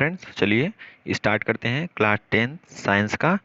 Friends, चलिए start करते हैं क्लास 10 साइंस का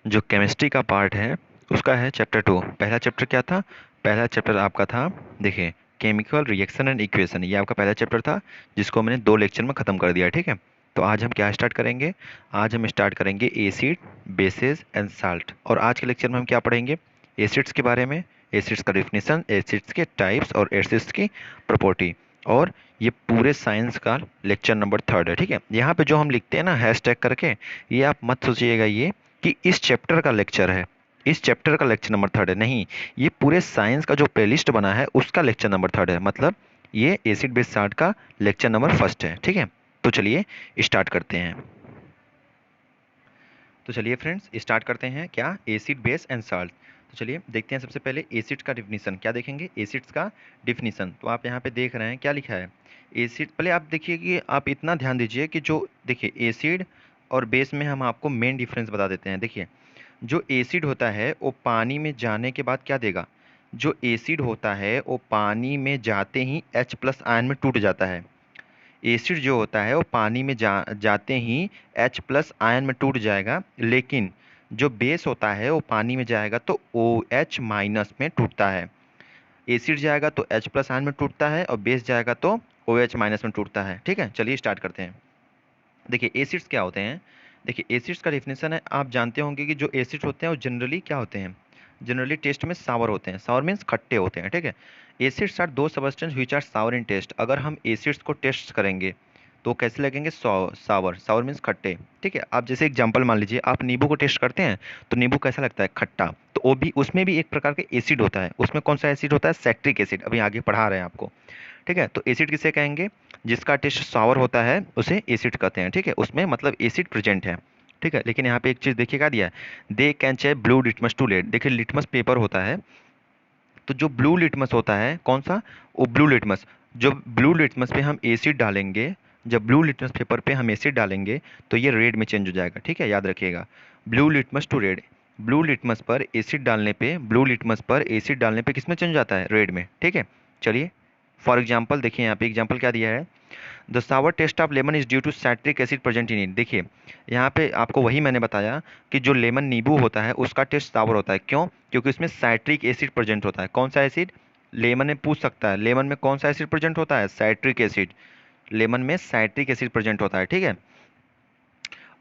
जो केमिस्ट्री का पार्ट है उसका है चैप्टर 2। पहला चैप्टर क्या था? पहला चैप्टर आपका था, देखिए, केमिकल रिएक्शन एंड इक्वेशन। ये आपका पहला चैप्टर था जिसको मैंने 2 लेक्चर में ख़त्म कर दिया। ठीक है, तो आज हम क्या स्टार्ट करेंगे? आज हम स्टार्ट करेंगे एसिड, बेसिस एंड साल्ट। और आज के लेक्चर में हम क्या पढ़ेंगे? एसिड्स के बारे में, एसिड्स का डिफिनीशन, एसिड्स के टाइप्स और एसिड्स की प्रॉपर्टी। और ये पूरे साइंस का लेक्चर नंबर 3 है। ठीक है, यहाँ पे जो हम लिखते हैं ना हैशटैग करके, ये आप मत सोचिएगा ये कि इस चैप्टर का लेक्चर है, इस चैप्टर का लेक्चर नंबर 3 है। नहीं, ये पूरे साइंस का जो प्लेलिस्ट बना है उसका लेक्चर नंबर 3 है। मतलब ये एसिड बेस साल्ट का लेक्चर नंबर 1 है। ठीक है, तो चलिए स्टार्ट करते हैं। तो चलिए फ्रेंड्स स्टार्ट करते हैं क्या, एसिड बेस एंड साल्ट। तो चलिए देखते हैं सबसे पहले एसिड्स का डिफिनीशन। क्या देखेंगे? एसिड्स का डिफिनीशन। तो आप यहाँ पे देख रहे हैं क्या लिखा है एसिड। पहले आप देखिए कि आप इतना ध्यान दीजिए कि जो देखिए एसिड और बेस में हम आपको मेन डिफरेंस बता देते हैं। देखिए, जो एसिड होता है वो पानी में जाने के बाद क्या देगा? जो एसिड होता है वो पानी में जाते ही H+ आयन में टूट जाता है। एसिड जो होता है वो पानी में जाते ही H+ आयन में टूट जाएगा, लेकिन जो बेस होता है वो पानी में जाएगा तो OH- में टूटता है। एसिड जाएगा तो H+ आयन में टूटता है और बेस जाएगा तो OH- में टूटता है। ठीक है, चलिए स्टार्ट करते हैं। देखिए एसिड्स क्या होते हैं। देखिए एसिड्स का डेफिनेशन है, आप जानते होंगे कि जो एसिड्स होते हैं वो जनरली क्या होते हैं? जनरली टेस्ट में सावर होते हैं। सावर मीन्स खट्टे होते हैं। ठीक है, acids are the substance which are sour in taste. अगर हम एसिड्स को टेस्ट करेंगे तो कैसे लगेंगे? सावर। सावर मीन्स खट्टे। ठीक है, आप जैसे एग्जांपल मान लीजिए, आप नींबू को टेस्ट करते हैं तो नींबू कैसा लगता है? खट्टा। तो वो भी, उसमें भी एक प्रकार के एसिड होता है। उसमें कौन सा एसिड होता है? सैक्ट्रिक एसिड। अभी आगे पढ़ा रहे हैं आपको। ठीक है, तो एसिड किसे कहेंगे? जिसका टेस्ट सावर होता है उसे एसिड कहते हैं। ठीक है, उसमें मतलब एसिड प्रेजेंट है। ठीक है, लेकिन यहाँ पे एक चीज़ देखिए क्या दिया है, they can check blue litmus to late. देखिए लिटमस पेपर होता है, तो जो ब्लू लिटमस होता है कौन सा? वो ब्लू लिटमस। जो ब्लू लिटमस पे हम एसिड डालेंगे, जब ब्लू लिटमस पेपर पे हम एसिड डालेंगे तो ये रेड में चेंज हो जाएगा। ठीक है, याद रखिएगा, blue litmus to red. Blue litmus पर एसिड डालने पे, ब्लू लिटमस पर एसिड डालने पे किस में चेंज हो जाता है? रेड में। ठीक है, चलिए फॉर एग्जाम्पल देखिए, यहाँ पे एग्जाम्पल क्या दिया है, the sour taste of lemon is due to citric acid present in it. देखिए यहाँ पे आपको वही मैंने बताया कि जो लेमन नींबू होता है उसका टेस्ट सावर होता है। क्यों? क्योंकि उसमें सैट्रिक एसिड प्रेजेंट होता है। कौन सा एसिड? लेमन में पूछ सकता है, लेमन में कौन सा एसिड प्रेजेंट होता है? Citric acid. लेमन में सैट्रिक एसिड प्रेजेंट होता है। ठीक है,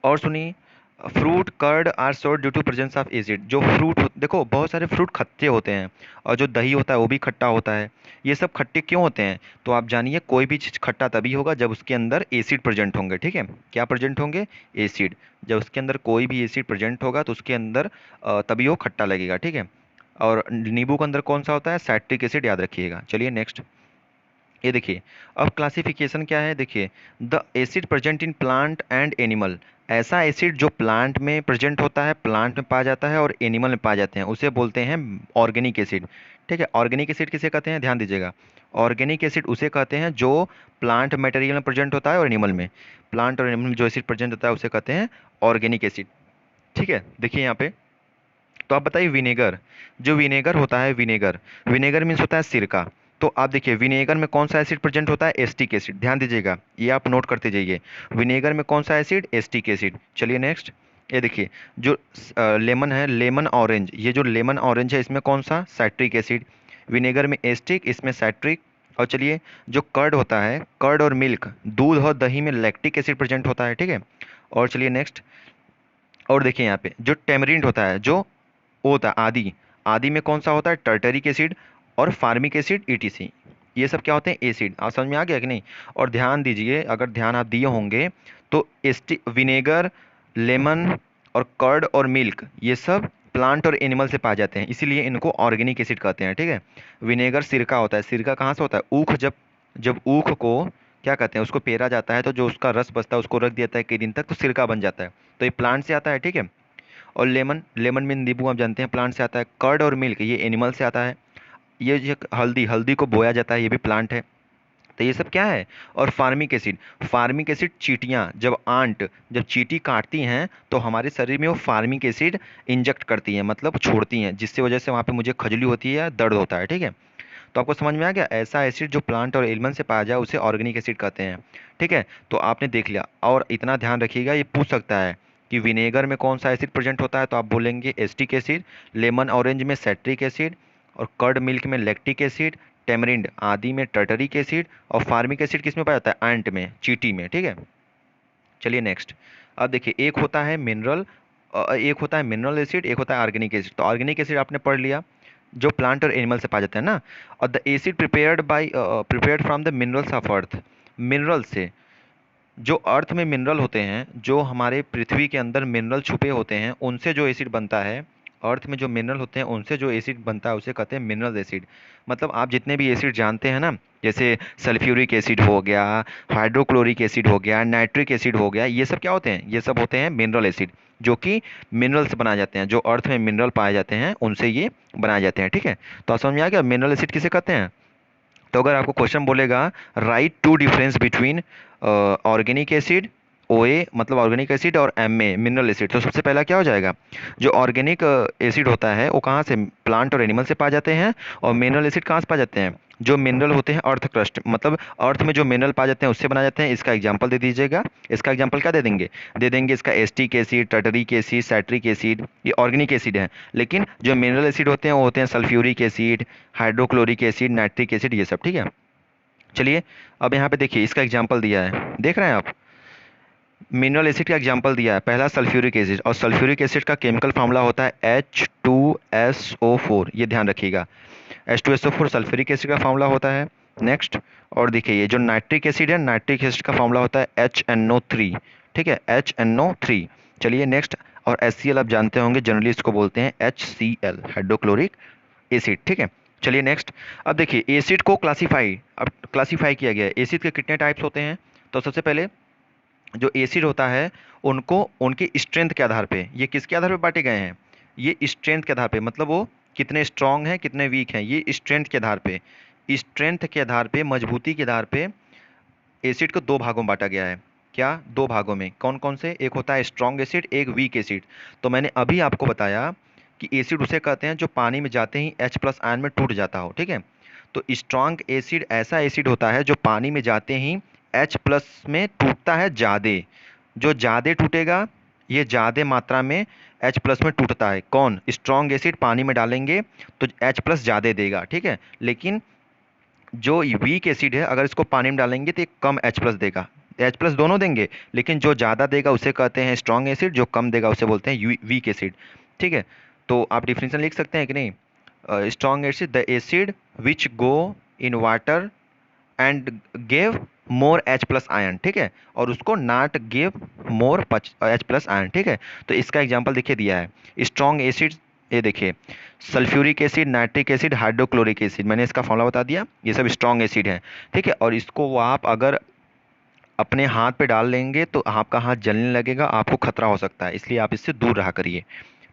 और सुनिए, fruit curd are sour due to presence of acid. जो फ्रूट देखो बहुत सारे फ्रूट खट्टे होते हैं, और जो दही होता है वो भी खट्टा होता है। ये सब खट्टे क्यों होते हैं? तो आप जानिए, कोई भी चीज़ खट्टा तभी होगा जब उसके अंदर एसिड प्रेजेंट होंगे। ठीक है, क्या प्रेजेंट होंगे? एसिड। जब उसके अंदर कोई भी एसिड प्रेजेंट होगा तो उसके अंदर तभी वो खट्टा लगेगा। ठीक है, और नींबू के अंदर कौन सा होता है? सैट्रिक एसिड, याद रखिएगा। चलिए नेक्स्ट, ये देखिए, अब क्लासिफिकेशन क्या है। देखिए, the acid present in plant and animal. ऐसा एसिड जो प्लांट में प्रेजेंट होता है, प्लांट में पाया जाता है और एनिमल में पाए जाते हैं, उसे बोलते हैं ऑर्गेनिक एसिड। ठीक है, ऑर्गेनिक एसिड किसे कहते हैं? ध्यान दीजिएगा, ऑर्गेनिक एसिड उसे कहते हैं जो प्लांट मटेरियल में प्रेजेंट होता है और एनिमल में। प्लांट और एनिमल में जो एसिड प्रेजेंट होता है उसे कहते हैं ऑर्गेनिक एसिड। ठीक है, देखिए यहाँ पे, तो आप बताइए विनेगर। जो विनेगर होता है, विनेगर, विनेगर मीन्स होता है सिरका। तो आप देखिए विनेगर में कौन सा एसिड प्रेजेंट होता है? Acetic acid. ध्यान दीजिएगा, ये आप नोट करते जाइए, विनेगर में कौन सा एसिड? Acetic acid. चलिए नेक्स्ट, ये देखिए, जो लेमन है, लेमन ऑरेंज, ये जो लेमन ऑरेंज है इसमें कौन सा? Citric acid. विनेगर में एस्टिक, इसमें साइट्रिक। और चलिए, जो कर्ड होता है, कर्ड और मिल्क, दूध और दही में लैक्टिक एसिड प्रेजेंट होता है। ठीक है, और चलिए नेक्स्ट, और देखिए यहाँ पे जो टेमरिंड होता है, जो वो होता है आदि, आदि में कौन सा होता है? टर्टरिक एसिड और फार्मिक एसिड, ETC। ये सब क्या होते हैं? एसिड। आप समझ में आ गया कि नहीं? और ध्यान दीजिए, अगर ध्यान आप दिए होंगे तो एस्टी विनेगर, लेमन और कर्ड और मिल्क, ये सब प्लांट और एनिमल से पाए जाते हैं, इसीलिए इनको ऑर्गेनिक एसिड कहते हैं। ठीक है, विनेगर सिरका होता है। सिरका कहाँ से होता है? ऊख, जब जब ऊख को क्या कहते हैं, उसको पेरा जाता है तो जो उसका रस बचता है उसको रख दिया जाता है कई दिन तक, तो सिरका बन जाता है। तो ये प्लांट से आता है। ठीक है, और लेमन, लेमन में नींबू आप जानते हैं प्लांट से आता है। कर्ड और मिल्क ये एनिमल से आता है। ये जो हल्दी, हल्दी को बोया जाता है, ये भी प्लांट है। तो ये सब क्या है? और फार्मिक एसिड, फार्मिक एसिड चींटियाँ, जब आंट, जब चींटी काटती हैं तो हमारे शरीर में वो फार्मिक एसिड इंजेक्ट करती हैं, मतलब छोड़ती हैं, जिससे वजह से वहाँ पे मुझे खजली होती है या दर्द होता है। ठीक है, तो आपको समझ में आ गया, ऐसा एसिड जो प्लांट और एलिमेंट से पाया जाए उसे ऑर्गेनिक एसिड कहते हैं। ठीक है, तो आपने देख लिया। और इतना ध्यान रखिएगा, ये पूछ सकता है कि विनेगर में कौन सा एसिड प्रेजेंट होता है, तो आप बोलेंगे एसिटिक एसिड, लेमन ऑरेंज में सेट्रिक एसिड, और कर्ड मिल्क में लैक्टिक एसिड, टेमरिंड आदि में टर्टरिक एसिड, और फार्मिक एसिड किस में पाया जाता है, एंट में, चींटी में। ठीक है, चलिए नेक्स्ट। अब देखिए, एक होता है मिनरल एसिड, एक होता है ऑर्गेनिक एसिड। तो ऑर्गेनिक एसिड आपने पढ़ लिया, जो प्लांट और एनिमल से पाया जाता है ना। और the acid prepared from the minerals of earth, mineral से, जो अर्थ में मिनरल होते हैं, जो हमारे पृथ्वी के अंदर मिनरल छुपे होते हैं, उनसे जो एसिड बनता है, अर्थ में जो मिनरल होते हैं उनसे जो एसिड बनता है उसे कहते हैं मिनरल एसिड। मतलब आप जितने भी एसिड जानते हैं ना, जैसे सल्फ्यूरिक एसिड हो गया, हाइड्रोक्लोरिक एसिड हो गया, नाइट्रिक एसिड हो गया, ये सब क्या होते हैं, ये सब होते हैं मिनरल एसिड, जो कि मिनरल से बनाए जाते हैं, जो अर्थ में मिनरल पाए जाते हैं उनसे ये बनाए जाते हैं। ठीक है, तो आप समझ में आ गया मिनरल एसिड किसे कहते हैं। तो अगर आपको क्वेश्चन बोलेगा write two difference between organic acid, OA मतलब ऑर्गेनिक एसिड, और एमए मिनरल एसिड, तो सबसे पहला क्या हो जाएगा, जो ऑर्गेनिक एसिड होता है वो कहाँ से, प्लांट और एनिमल से पाए जाते हैं। और मिनरल एसिड कहाँ से पाए जाते हैं, जो मिनरल होते हैं अर्थ क्रस्ट, मतलब अर्थ में जो मिनरल पाए जाते हैं उससे बनाए जाते हैं। इसका एग्जांपल दे दीजिएगा। इसका एग्जांपल क्या दे देंगे इसका acetic acid, tartaric acid, citric acid, ये ऑर्गेनिक एसिड है। लेकिन जो मिनरल एसिड होते हैं वो होते हैं sulphuric acid, hydrochloric acid, nitric acid, ये सब। ठीक है, चलिए अब यहाँ पे देखिए इसका एग्जाम्पल दिया है, देख रहे हैं आप, मिनरल एसिड का एग्जाम्पल दिया है, पहला सल्फ्यूरिक एसिड, और सल्फ्यूरिक एसिड का केमिकल फार्मूला होता है H2SO4, ये ध्यान रखिएगा। H2SO4 सल्फ्यूरिक एसिड का फार्मूला होता है। नेक्स्ट, और देखिए ये जो नाइट्रिक एसिड है, नाइट्रिक एसिड का फार्मूला होता है HNO3। ठीक है, HNO3। चलिए नेक्स्ट, और HCl आप जानते होंगे, जनरली इसको बोलते हैं HCl, हाइड्रोक्लोरिक एसिड। ठीक है, चलिए नेक्स्ट। अब देखिए एसिड को क्लासीफाई किया गया है। एसिड के कितने टाइप्स होते हैं, तो सबसे पहले जो एसिड होता है उनको उनकी स्ट्रेंथ के आधार पे, ये किसके आधार पे बांटे गए हैं, ये स्ट्रेंथ के आधार पे, मतलब वो कितने स्ट्रांग हैं कितने वीक हैं, ये स्ट्रेंथ के आधार पे, स्ट्रेंथ के आधार पे, मजबूती के आधार पे एसिड को दो भागों में बांटा गया है। क्या, दो भागों में, कौन कौन से, एक होता है स्ट्रॉन्ग एसिड, एक वीक एसिड। तो मैंने अभी आपको बताया कि एसिड उसे कहते हैं जो पानी में जाते ही H+ आयन में टूट जाता हो। ठीक है, तो स्ट्रॉन्ग एसिड ऐसा एसिड होता है जो पानी में जाते ही H+ में टूटता है ज़्यादा, जो ज़्यादा टूटेगा, ये ज़्यादा मात्रा में H+ में टूटता है। कौन, स्ट्रॉन्ग एसिड पानी में डालेंगे तो H+ ज़्यादा देगा। ठीक है, लेकिन जो वीक एसिड है अगर इसको पानी में डालेंगे तो ये कम H+ देगा, H+ दोनों देंगे, लेकिन जो ज़्यादा देगा उसे कहते हैं स्ट्रॉन्ग एसिड, जो कम देगा उसे बोलते हैं वीक एसिड। ठीक है, तो आप डिफिनेशन लिख सकते हैं कि नहीं, strong acid the acid which go in water and give more H+ ion. ठीक है, और उसको not give more H+ ion. ठीक है, तो इसका एग्जांपल देखिए दिया है स्ट्रॉन्ग एसिड, ये देखिए sulphuric acid, nitric acid, hydrochloric acid, मैंने इसका फॉर्मूला बता दिया, ये सब स्ट्रॉन्ग एसिड है। ठीक है, और इसको वो आप अगर अपने हाथ पे डाल लेंगे तो आपका हाथ जलने लगेगा, आपको खतरा हो सकता है, इसलिए आप इससे दूर रहा करिए।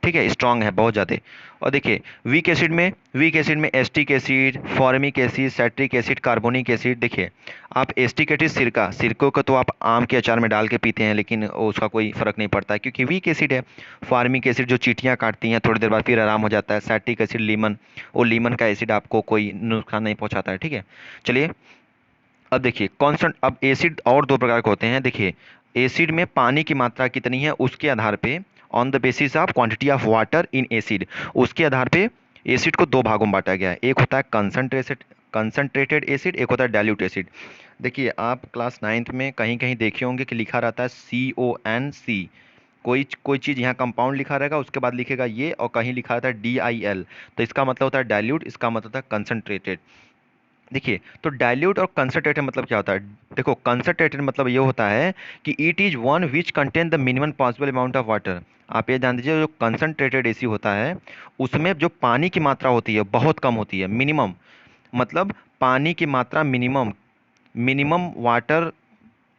ठीक है, स्ट्रॉन्ग है बहुत ज़्यादा। और देखिए वीक एसिड में acetic acid, formic acid, citric acid, carbonic acid. देखिए आप एस्टिक एसिड, सिरकों को तो आप आम के अचार में डाल के पीते हैं, लेकिन उसका कोई फ़र्क नहीं पड़ता है क्योंकि वीक एसिड है। फॉर्मिक एसिड जो चींटियाँ काटती हैं थोड़ी देर बाद फिर आराम हो जाता है। सैट्रिक एसिड लीमन, वो लीमन का एसिड आपको कोई नुकसान नहीं पहुँचाता है। ठीक है, चलिए अब देखिए कांस्टेंट, अब एसिड और दो प्रकार के होते हैं। देखिए एसिड में पानी की मात्रा कितनी है उसके आधार पे, on the basis of quantity of water in acid, उसके आधार पे एसिड को दो भागों में बांटा गया है। एक होता है कंसंट्रेटेड एसिड, एक होता है डाइल्यूट एसिड। देखिए आप क्लास 9th में कहीं कहीं देखे होंगे कि लिखा रहता है CONC, कोई चीज़ यहाँ कंपाउंड लिखा रहेगा उसके बाद लिखेगा ये, और कहीं लिखा रहता है DIL, तो इसका मतलब होता है डाइल्यूट, इसका मतलब होता है कंसंट्रेटेड। देखिए तो डाइल्यूट और कंसंट्रेटेड मतलब क्या होता है, देखो कंसंट्रेटेड मतलब ये होता है कि it is one which contain the minimum possible amount of water. आप ये जान दीजिए जो कंसंट्रेटेड एसी होता है उसमें जो पानी की मात्रा होती है बहुत कम होती है, मिनिमम, मतलब पानी की मात्रा मिनिमम, मिनिमम वाटर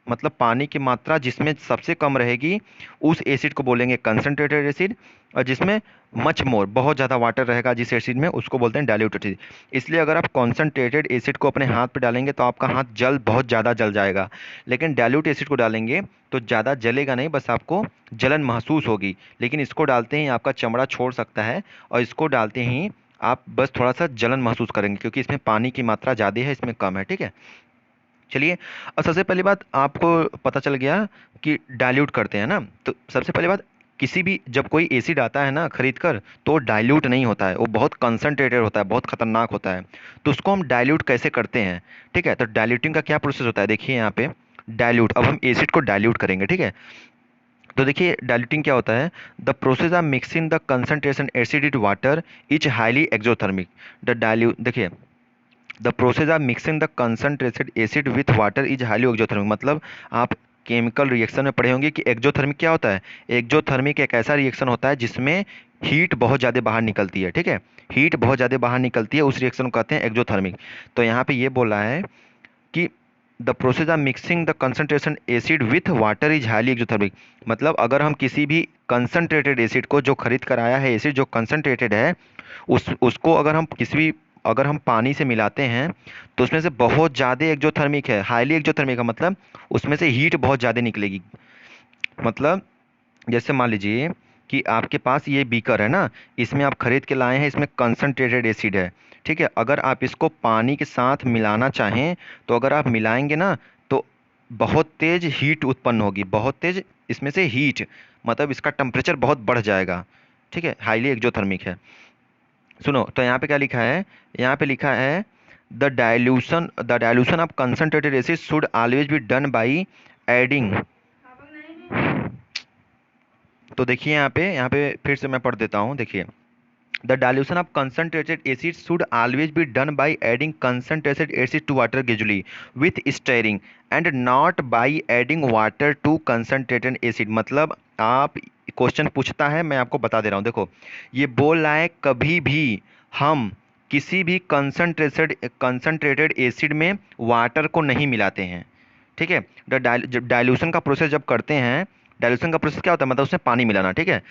मतलब पानी की मात्रा जिसमें सबसे कम रहेगी उस एसिड को बोलेंगे कंसंट्रेटेड एसिड, और जिसमें मच मोर बहुत ज़्यादा वाटर रहेगा जिस एसिड में उसको बोलते हैं डाइल्यूट एसिड। इसलिए अगर आप कंसंट्रेटेड एसिड को अपने हाथ पे डालेंगे तो आपका हाथ बहुत ज़्यादा जल जाएगा, लेकिन डाइल्यूट एसिड को डालेंगे तो ज़्यादा जलेगा नहीं, बस आपको जलन महसूस होगी। लेकिन इसको डालते ही आपका चमड़ा छोड़ सकता है, और इसको डालते ही आप बस थोड़ा सा जलन महसूस करेंगे, क्योंकि इसमें पानी की मात्रा ज़्यादा है, इसमें कम है, ठीक है। चलिए, अब सबसे पहली बात आपको पता चल गया कि डाइल्यूट करते हैं ना। तो सबसे पहली बात, किसी भी जब कोई एसिड आता है ना खरीद कर, तो डाइल्यूट नहीं होता है, वो बहुत कंसंट्रेटेड होता है, बहुत खतरनाक होता है। तो उसको हम डाइल्यूट कैसे करते हैं, ठीक है। तो डाइल्यूटिंग का क्या प्रोसेस होता है, देखिए यहाँ पे डाइल्यूट, अब हम एसिड को डाइल्यूट करेंगे, ठीक है। तो देखिए डाइल्यूटिंग क्या होता है, the process of mixing the concentration acid with water is highly exothermic. The dilute, देखिए the process of mixing the concentrated acid with water is highly exothermic, मतलब आप केमिकल रिएक्शन में पढ़े होंगे कि एक्सोथर्मिक क्या होता है। एक्सोथर्मिक एक ऐसा रिएक्शन होता है जिसमें हीट बहुत ज़्यादा बाहर निकलती है, ठीक है। हीट बहुत ज़्यादा बाहर निकलती है, उस रिएक्शन को कहते हैं एक्सोथर्मिक। तो यहाँ पे ये बोला है कि the process of mixing the concentration acid with water is highly exothermic, मतलब अगर हम किसी भी कंसंट्रेटेड एसिड को, जो खरीद कर आया है एसिड जो कंसंट्रेटेड है, उसको अगर हम किसी भी, अगर हम पानी से मिलाते हैं, तो उसमें से बहुत ज़्यादा एक्सोथर्मिक है। हाईली एक्सोथर्मिक का मतलब उसमें से हीट बहुत ज़्यादा निकलेगी। मतलब जैसे मान लीजिए कि आपके पास ये बीकर है ना, इसमें आप खरीद के लाए हैं, इसमें कंसंट्रेटेड एसिड है, ठीक है। अगर आप इसको पानी के साथ मिलाना चाहें, तो अगर आप मिलाएंगे ना, तो बहुत तेज हीट उत्पन्न होगी, बहुत तेज इसमें से हीट, मतलब इसका टेम्परेचर बहुत बढ़ जाएगा, ठीक है। हाईली एक्सोथर्मिक है। सुनो, तो यहाँ पे क्या लिखा है, यहाँ पे लिखा है the dilution of concentrated acid should always be done by adding. तो देखिए यहाँ पे फिर से मैं पढ़ देता हूँ, देखिए the dilution of concentrated acid should always be done by adding concentrated acid to water gradually with stirring and not by adding water to concentrated acid. मतलब आप, क्वेश्चन पूछता है, मैं आपको बता दे रहा हूँ, देखो ये बोल रहा है कभी भी हम किसी भी कंसंट्रेटेड एसिड में वाटर को नहीं मिलाते हैं, ठीक है। जब डाइल्यूशन का प्रोसेस जब करते हैं, डाइल्यूशन का प्रोसेस क्या होता है, मतलब उसमें पानी मिलाना, ठीक है।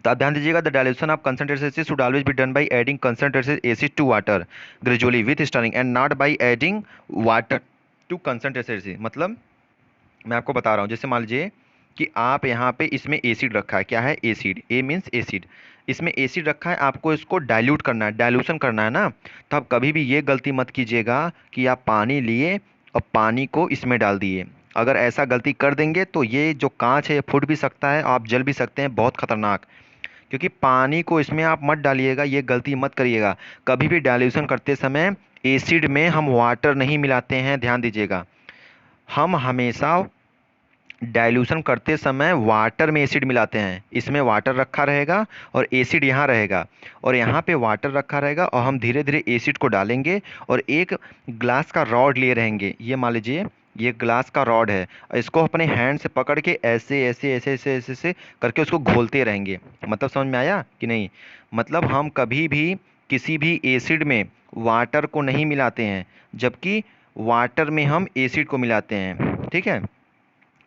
तो आप ध्यान दीजिएगा, the dilution of concentrated acid should always be done by adding concentrated acid to water gradually with stirring and not by adding water to concentrated acid. मतलब मैं आपको बता रहा हूँ, जैसे मान लीजिए कि आप यहाँ पे इसमें एसिड रखा है, क्या है, एसिड, ए मीन्स एसिड, इसमें एसिड रखा है, आपको इसको डाइल्यूट करना है, डाइल्यूशन करना है ना। तो आप कभी भी ये गलती मत कीजिएगा कि आप पानी लिए और पानी को इसमें डाल दिए। अगर ऐसा गलती कर देंगे तो ये जो कांच है ये फूट भी सकता है, आप जल भी सकते हैं, बहुत खतरनाक। क्योंकि पानी को इसमें आप मत डालिएगा, ये गलती मत करिएगा। कभी भी डाइल्यूशन करते समय एसिड में हम वाटर नहीं मिलाते हैं, ध्यान दीजिएगा। हम हमेशा डाइल्यूशन करते समय वाटर में एसिड मिलाते हैं, इसमें वाटर रखा रहेगा और एसिड यहाँ रहेगा, और यहाँ पे वाटर रखा रहेगा, और हम धीरे धीरे एसिड को डालेंगे और एक ग्लास का रॉड लिए रहेंगे। ये मान लीजिए ये ग्लास का रॉड है, इसको अपने हैंड से पकड़ के ऐसे ऐसे ऐसे ऐसे ऐसे ऐसे करके उसको घोलते रहेंगे। मतलब समझ में आया कि नहीं। मतलब हम कभी भी किसी भी एसिड में वाटर को नहीं मिलाते हैं, जबकि वाटर में हम एसिड को मिलाते हैं, ठीक है।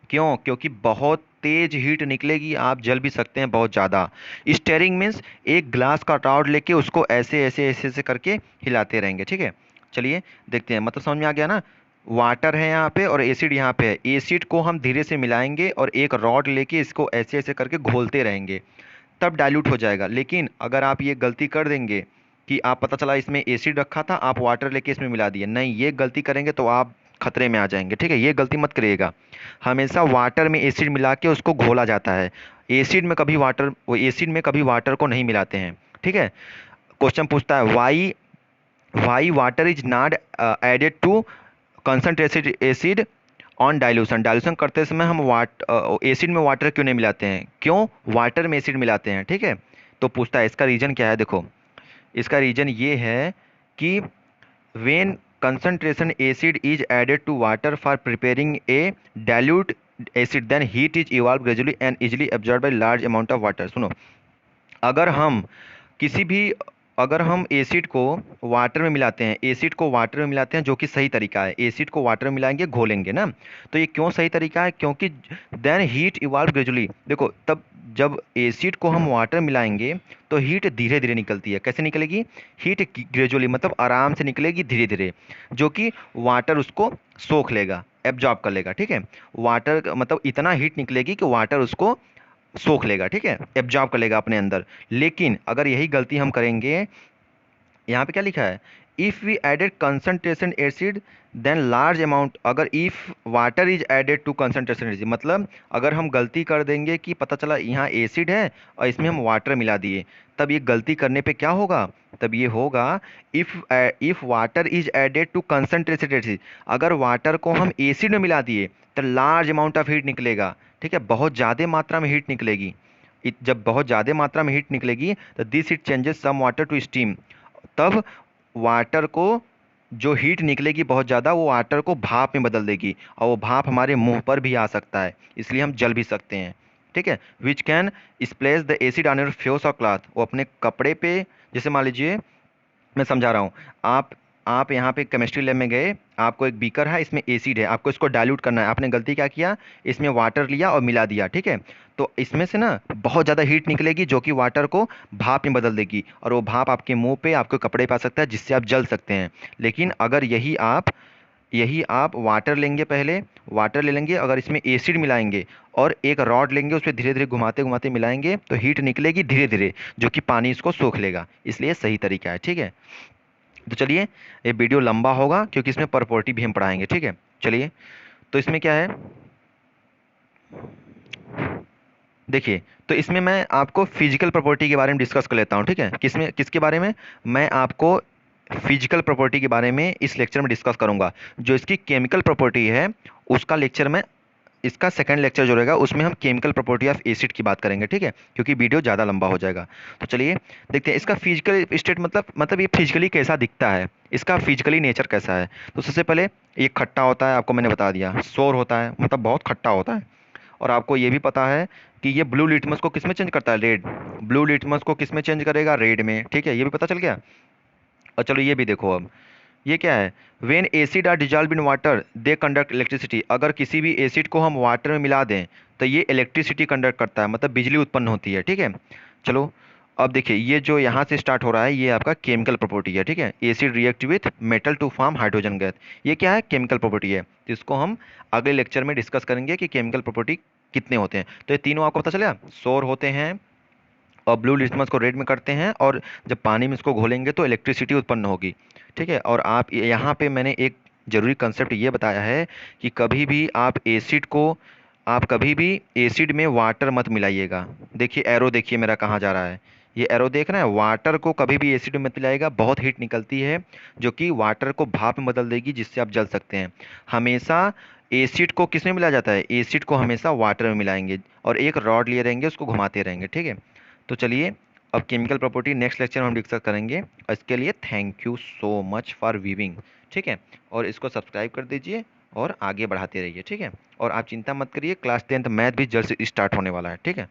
क्यों, क्योंकि बहुत तेज हीट निकलेगी, आप जल भी सकते हैं बहुत ज़्यादा। स्टेयरिंग मीन्स एक ग्लास का रॉड लेके उसको ऐसे ऐसे ऐसे ऐसे करके हिलाते रहेंगे, ठीक है। चलिए देखते हैं, मतलब समझ में आ गया ना। वाटर है यहाँ पे और एसिड यहाँ पे है, एसिड को हम धीरे से मिलाएंगे और एक रॉड लेके इसको ऐसे ऐसे करके घोलते रहेंगे, तब डाइल्यूट हो जाएगा। लेकिन अगर आप ये गलती कर देंगे कि आप, पता चला इसमें एसिड रखा था, आप वाटर लेके इसमें मिला दिए, नहीं, ये गलती करेंगे तो आप खतरे में आ जाएंगे, ठीक है। ये गलती मत करिएगा। हमेशा वाटर में एसिड मिला के उसको घोला जाता है, एसिड में कभी वाटर को नहीं मिलाते हैं, ठीक है। क्वेश्चन पूछता है why why water is not added to concentrated acid on dilution. Dilution करते समय हम एसिड में वाटर क्यों नहीं मिलाते हैं, क्यों वाटर में एसिड मिलाते हैं, ठीक है। तो पूछता है इसका रीजन क्या है, देखो इसका रीजन ये है कि when concentration acid is added to water for preparing a dilute acid then heat is evolved gradually and easily absorbed by large amount of water। सुनो, अगर हम किसी भी अगर हम एसिड को वाटर में मिलाते हैं, एसिड को वाटर में मिलाते हैं, जो कि सही तरीका है, एसिड को वाटर में मिलाएंगे घोलेंगे ना, तो ये क्यों सही तरीका है, क्योंकि देन हीट इवॉल्व ग्रेजुअली। देखो तब जब एसिड को हम वाटर मिलाएंगे तो हीट धीरे धीरे निकलती है, कैसे निकलेगी, हीट ग्रेजुअली, मतलब आराम से निकलेगी धीरे धीरे, जो कि वाटर उसको सोख लेगा, एब्जॉर्ब कर लेगा, ठीक है। वाटर मतलब इतना हीट निकलेगी कि वाटर उसको सोख लेगा, ठीक है, एब्जॉर्ब कर लेगा अपने अंदर। लेकिन अगर यही गलती हम करेंगे यहाँ पे क्या लिखा है, if we added concentration acid then large amount, अगर if water is added to concentration acid, मतलब अगर हम गलती कर देंगे कि पता चला यहाँ एसिड है और इसमें हम वाटर मिला दिए, तब ये गलती करने पे क्या होगा, तब ये होगा if water is added to concentrated acid, अगर वाटर को हम एसिड में मिला दिए तो लार्ज अमाउंट ऑफ हीट निकलेगा। ठीक है, बहुत ज़्यादा मात्रा में हीट निकलेगी। जब बहुत ज़्यादा मात्रा में हीट निकलेगी तो this heat changes some water to steam, तब वाटर को जो हीट निकलेगी बहुत ज़्यादा, वो वाटर को भाप में बदल देगी और वो भाप हमारे मुंह पर भी आ सकता है, इसलिए हम जल भी सकते हैं। ठीक है, which can splash the acid on your face और क्लॉथ, वो अपने कपड़े पे, जैसे मान लीजिए मैं समझा रहा हूँ, आप यहाँ पे केमिस्ट्री लैब में गए, आपको एक बीकर है, इसमें एसिड है, आपको इसको डाइल्यूट करना है, आपने गलती क्या किया, इसमें वाटर लिया और मिला दिया। ठीक है, तो इसमें से ना बहुत ज़्यादा हीट निकलेगी जो कि वाटर को भाप में बदल देगी, और वो भाप आपके मुंह पे, आपके कपड़े पे आ सकता है, जिससे आप जल सकते हैं। लेकिन अगर यही आप वाटर लेंगे, पहले वाटर ले लेंगे, अगर इसमें एसिड मिलाएंगे और एक रॉड लेंगे, उस पर धीरे धीरे घुमाते घुमाते मिलाएंगे, तो हीट निकलेगी धीरे धीरे, जो कि पानी इसको सोख लेगा, इसलिए सही तरीका है। ठीक है, तो चलिए, ये वीडियो लंबा होगा क्योंकि इसमें प्रॉपर्टी भी हम पढ़ाएंगे। ठीक है, चलिए, तो इसमें क्या है, देखिए, तो इसमें मैं आपको फिजिकल प्रॉपर्टी के बारे में डिस्कस कर लेता हूँ। ठीक है, किसके बारे में, मैं आपको फिजिकल प्रॉपर्टी के बारे में इस लेक्चर में डिस्कस करूंगा। जो इसकी केमिकल प्रॉपर्टी है उसका लेक्चर में, इसका सेकंड लेक्चर जो रहेगा उसमें हम केमिकल प्रॉपर्टी ऑफ एसिड की बात करेंगे। ठीक है, क्योंकि वीडियो ज़्यादा लंबा हो जाएगा। तो चलिए देखते हैं इसका फिजिकल स्टेट, मतलब ये फिजिकली कैसा दिखता है, इसका फिजिकली नेचर कैसा है। तो सबसे पहले ये खट्टा होता है, आपको मैंने बता दिया, सोर होता है, मतलब बहुत खट्टा होता है। और आपको ये भी पता है कि ये ब्लू लिटमस को किस में चेंज करता है, रेड। ब्लू लिटमस को किस में चेंज करेगा, रेड में। ठीक है, ये भी पता चल गया। और चलो ये भी देखो, अब ये क्या है, when acid are dissolve in water they conduct electricity, अगर किसी भी एसिड को हम वाटर में मिला दें तो ये इलेक्ट्रिसिटी कंडक्ट करता है, मतलब बिजली उत्पन्न होती है। ठीक है, चलो अब देखिए, ये जो यहाँ से स्टार्ट हो रहा है ये आपका केमिकल प्रॉपर्टी है। ठीक है, acid react with metal to form hydrogen gas, ये क्या है, केमिकल प्रॉपर्टी है। तो इसको हम अगले लेक्चर में डिस्कस करेंगे कि केमिकल प्रॉपर्टी कितने होते हैं। तो ये तीनों आपको पता चला, सौर होते हैं और ब्लू लिटमस को रेड में करते हैं, और जब पानी में इसको घोलेंगे तो इलेक्ट्रिसिटी उत्पन्न होगी। ठीक है, और आप यहाँ पे मैंने एक जरूरी कंसेप्ट ये बताया है कि कभी भी एसिड में वाटर मत मिलाइएगा। देखिए एरो, देखिए मेरा कहाँ जा रहा है, ये एरो देख रहे हैं, वाटर को कभी भी एसिड में मत मिलाइएगा, बहुत हीट निकलती है जो कि वाटर को भाप में बदल देगी, जिससे आप जल सकते हैं। हमेशा एसिड को किस में मिलाया जाता है, एसिड को हमेशा वाटर में मिलाएंगे, और एक रॉड लिए रहेंगे, उसको घुमाते रहेंगे। ठीक है, तो चलिए, अब केमिकल प्रॉपर्टी नेक्स्ट लेक्चर में हम डिस्कस करेंगे, और इसके लिए thank you so much for viewing. ठीक है, और इसको सब्सक्राइब कर दीजिए और आगे बढ़ाते रहिए। ठीक है, और आप चिंता मत करिए, क्लास 10th मैथ भी जल्द से स्टार्ट होने वाला है। ठीक है।